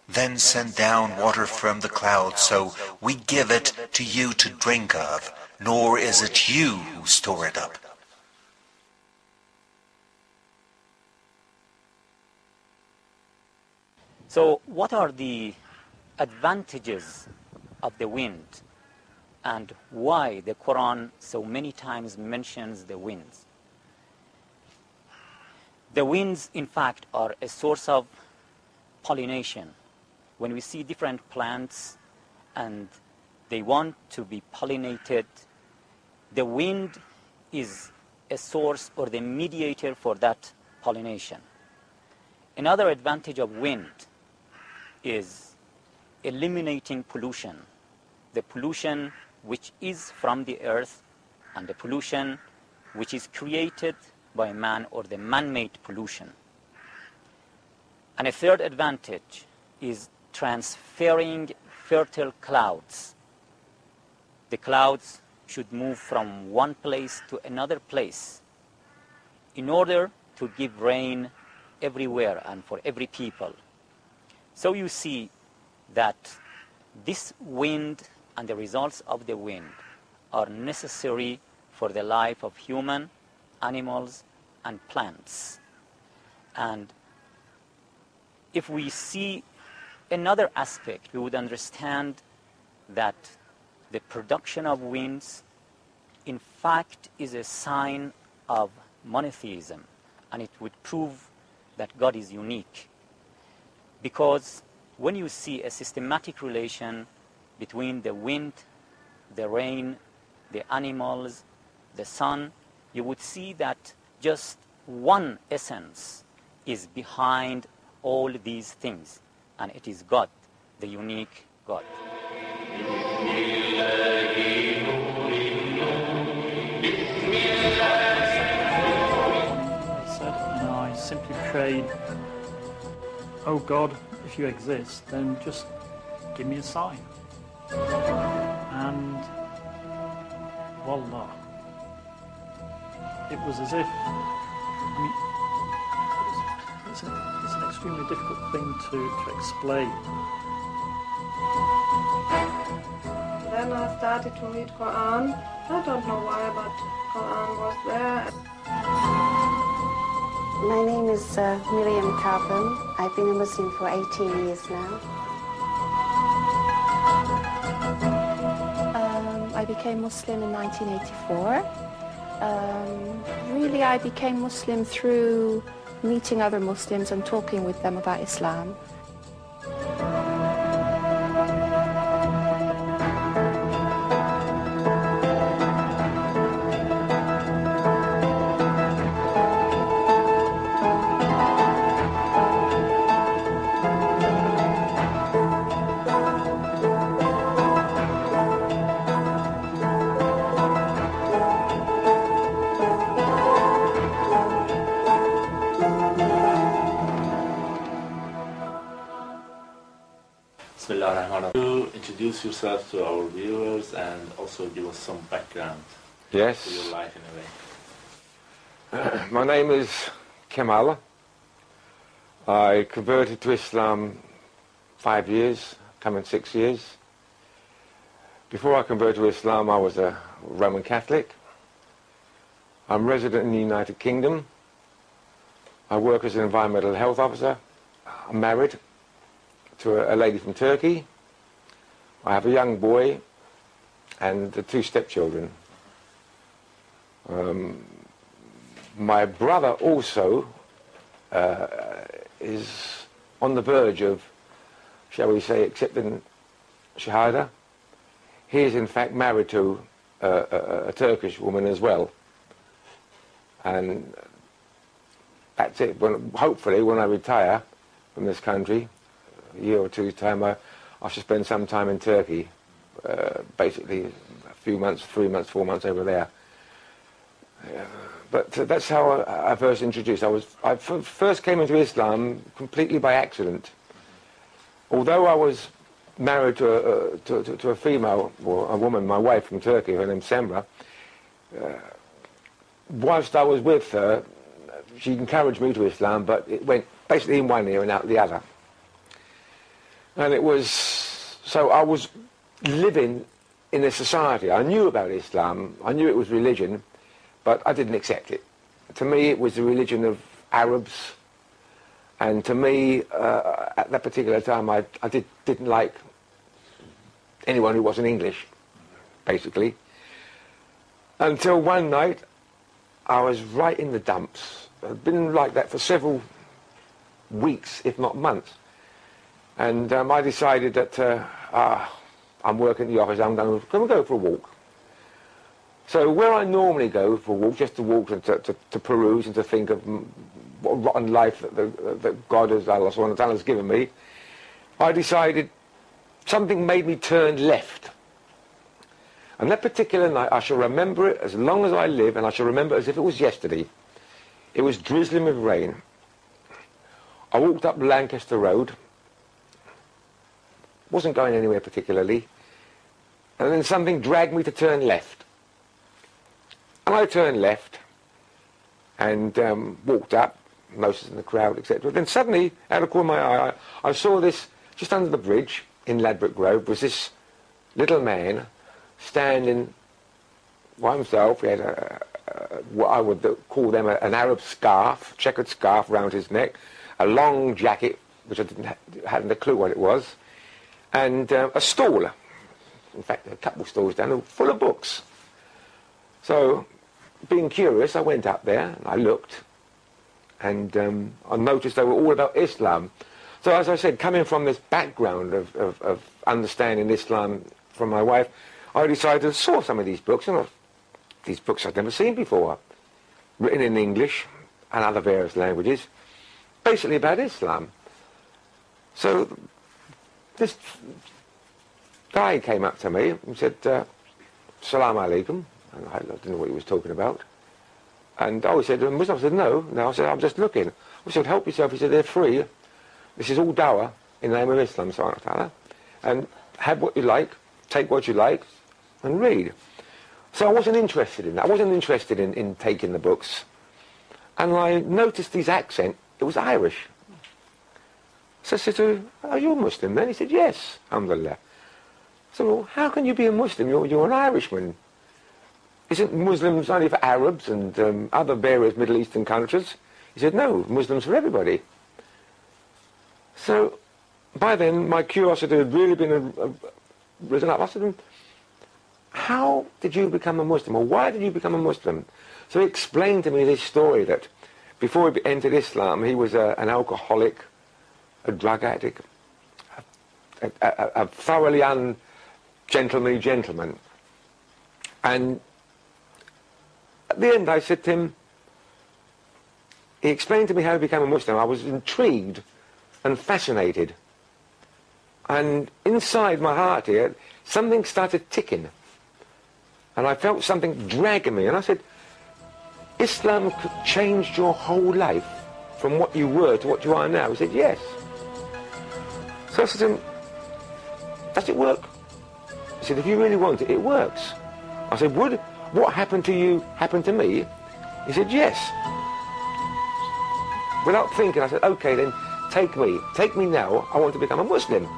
then send down water from the clouds, so we give it to you to drink of, nor is it you who store it up. So what are the advantages of the wind, and why the Quran so many times mentions the winds? The winds, in fact, are a source of pollination. When we see different plants and they want to be pollinated, the wind is a source or the mediator for that pollination. Another advantage of wind is eliminating pollution. The pollution which is from the earth and the pollution which is created by man, or the man-made pollution. And a third advantage is transferring fertile clouds. The clouds should move from one place to another place in order to give rain everywhere and for every people. So you see that this wind and the results of the wind are necessary for the life of human, animals, and plants. And if we see another aspect, we would understand that the production of winds, in fact, is a sign of monotheism, and it would prove that God is unique. Because when you see a systematic relation between the wind, the rain, the animals, the sun, you would see that just one essence is behind all these things, and it is God, the unique God. I said, and I simply prayed, oh God, if you exist, then just give me a sign. And voila. It was as if, it's an extremely difficult thing to explain. Then I started to read Quran. I don't know why, but Quran was there. My name is Miriam Kappen. I've been a Muslim for 18 years now. I became Muslim in 1984. Really, I became Muslim through meeting other Muslims and talking with them about Islam. Introduce yourself to our viewers and also give us some background to your life in a way. My name is Kemal. I converted to Islam 5 years, coming 6 years. Before I converted to Islam, I was a Roman Catholic. I'm resident in the United Kingdom. I work as an environmental health officer. I'm married to a lady from Turkey. I have a young boy and 2 stepchildren. My brother also is on the verge of, shall we say, accepting Shahada. He is in fact married to a Turkish woman as well. And that's it. Hopefully when I retire from this country, a year or two's time, I should spend some time in Turkey, basically a few months, 3 months, 4 months over there. But that's how I first introduced. I first came into Islam completely by accident. Although I was married to a female, or a woman, my wife from Turkey, her name's Semra, whilst I was with her, she encouraged me to Islam, but it went basically in one ear and out the other. And it was, so I was living in a society. I knew about Islam, I knew it was religion, but I didn't accept it. To me, it was the religion of Arabs, and to me, at that particular time, I didn't like anyone who wasn't English, basically. Until one night, I was right in the dumps. I'd been like that for several weeks, if not months. And I decided that I'm working in the office, I'm going to go for a walk. So where I normally go for a walk, just to walk and to peruse and to think of what a rotten life that God has, Allah subhanahu wa ta'ala has given me, I decided something made me turn left. And that particular night, I shall remember it as long as I live, and I shall remember it as if it was yesterday. It was drizzling with rain. I walked up Lancaster Road, wasn't going anywhere particularly, and then something dragged me to turn left. And I turned left and walked up, noticing the crowd, etc. Then suddenly, out of the corner of my eye, I saw this, just under the bridge in Ladbroke Grove, was this little man standing by himself. He had what I would call them an Arab scarf, checkered scarf round his neck, a long jacket, which I hadn't a clue what it was, and a stall, in fact a couple of stalls down, full of books. So, being curious, I went up there and I looked, and I noticed they were all about Islam. So as I said, coming from this background of understanding Islam from my wife, I decided to saw some of these books, and these books I'd never seen before, written in English and other various languages, basically about Islam. So this guy came up to me and said, Salam alaikum, and I didn't know what he was talking about. And I said, Muslim? I said, no. I said, I'm just looking. I said, help yourself. He said, they're free. This is all dawah in the name of Islam, subhanahu wa ta'ala. And have what you like, take what you like, and read. So I wasn't interested in that. I wasn't interested in taking the books. And I noticed his accent. It was Irish. So I said to him, are you a Muslim then? He said, yes, alhamdulillah. I said, well, how can you be a Muslim? You're an Irishman. Isn't Muslims only for Arabs and other various Middle Eastern countries? He said, no, Muslims for everybody. So by then, my curiosity had really been risen up. I said to him, how did you become a Muslim, or why did you become a Muslim? So he explained to me this story that before he entered Islam, he was an alcoholic, a drug addict, a thoroughly ungentlemanly gentleman. And at the end I said to him, he explained to me how he became a Muslim. I was intrigued and fascinated. And inside my heart here, something started ticking. And I felt something dragging me. And I said, Islam changed your whole life from what you were to what you are now? He said, yes. So I said to him, does it work? He said, if you really want it, it works. I said, would what happened to you happen to me? He said, yes. Without thinking, I said, okay then, take me now, I want to become a Muslim.